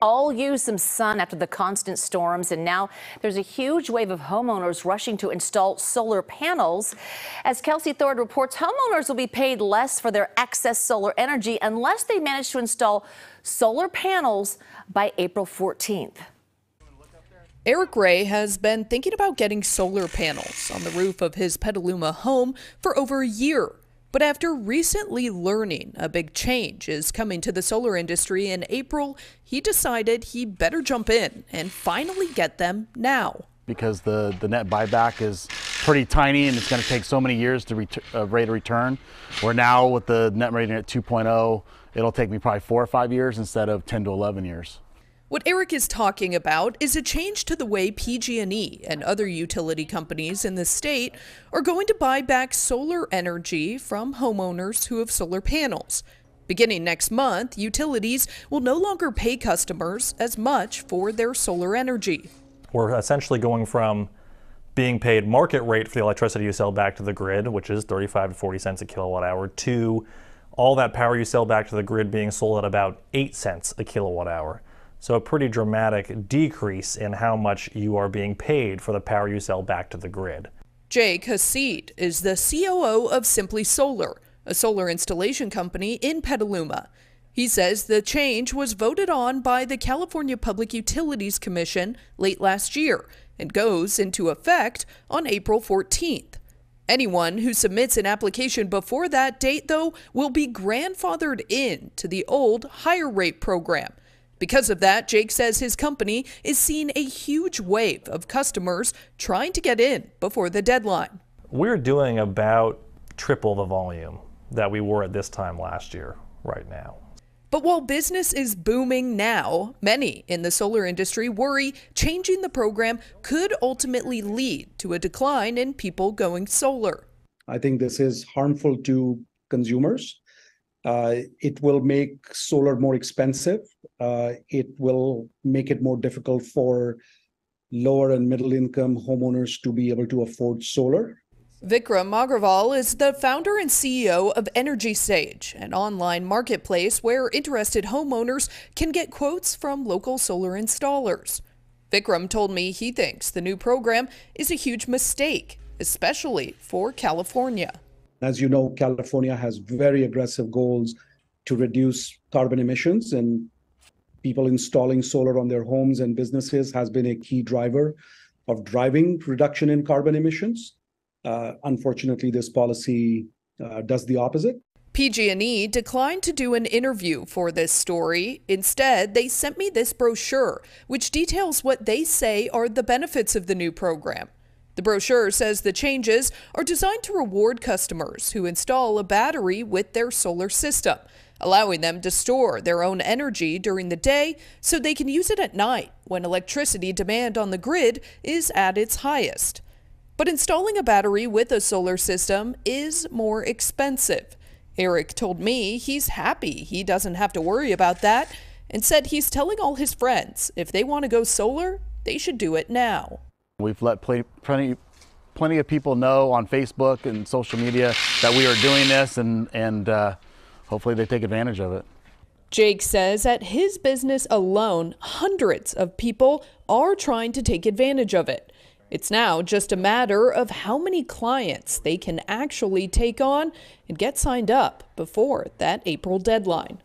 all used some sun after the constant storms, and now there's a huge wave of homeowners rushing to install solar panels. As Kelsi Thorud reports, homeowners will be paid less for their excess solar energy unless they manage to install solar panels by April 14th. Eric Ray has been thinking about getting solar panels on the roof of his Petaluma home for over a year. But after recently learning a big change is coming to the solar industry in April, he decided he better jump in and finally get them now. Because the net buyback is pretty tiny and it's going to take so many years to rate of return. Where now with the net rating at 2.0, it'll take me probably 4 or 5 years instead of 10 to 11 years. What Eric is talking about is a change to the way PG&E and other utility companies in the state are going to buy back solar energy from homeowners who have solar panels. Beginning next month, utilities will no longer pay customers as much for their solar energy. We're essentially going from being paid market rate for the electricity you sell back to the grid, which is 35 to 40 cents a kilowatt hour, to all that power you sell back to the grid being sold at about 8 cents a kilowatt hour. So a pretty dramatic decrease in how much you are being paid for the power you sell back to the grid. Jake Hasid is the COO of Simply Solar, a solar installation company in Petaluma. He says the change was voted on by the California Public Utilities Commission late last year and goes into effect on April 14th. Anyone who submits an application before that date, though, will be grandfathered in to the old higher rate program. Because of that, Jake says his company is seeing a huge wave of customers trying to get in before the deadline. We're doing about triple the volume that we were at this time last year right now. But while business is booming now, many in the solar industry worry changing the program could ultimately lead to a decline in people going solar. I think this is harmful to consumers. It will make solar more expensive. It will make it more difficult for lower and middle income homeowners to be able to afford solar. Vikram Agrawal is the founder and CEO of Energy Sage, an online marketplace where interested homeowners can get quotes from local solar installers. Vikram told me he thinks the new program is a huge mistake, especially for California. As you know, California has very aggressive goals to reduce carbon emissions, and people installing solar on their homes and businesses has been a key driver of driving reduction in carbon emissions. Unfortunately, this policy does the opposite. PG&E declined to do an interview for this story. Instead, they sent me this brochure, which details what they say are the benefits of the new program. The brochure says the changes are designed to reward customers who install a battery with their solar system, allowing them to store their own energy during the day so they can use it at night when electricity demand on the grid is at its highest. But installing a battery with a solar system is more expensive. Eric told me he's happy he doesn't have to worry about that and said he's telling all his friends if they want to go solar, they should do it now. We've let plenty of people know on Facebook and social media that we are doing this, and hopefully they take advantage of it. Jake says at his business alone, hundreds of people are trying to take advantage of it. It's now just a matter of how many clients they can actually take on and get signed up before that April deadline.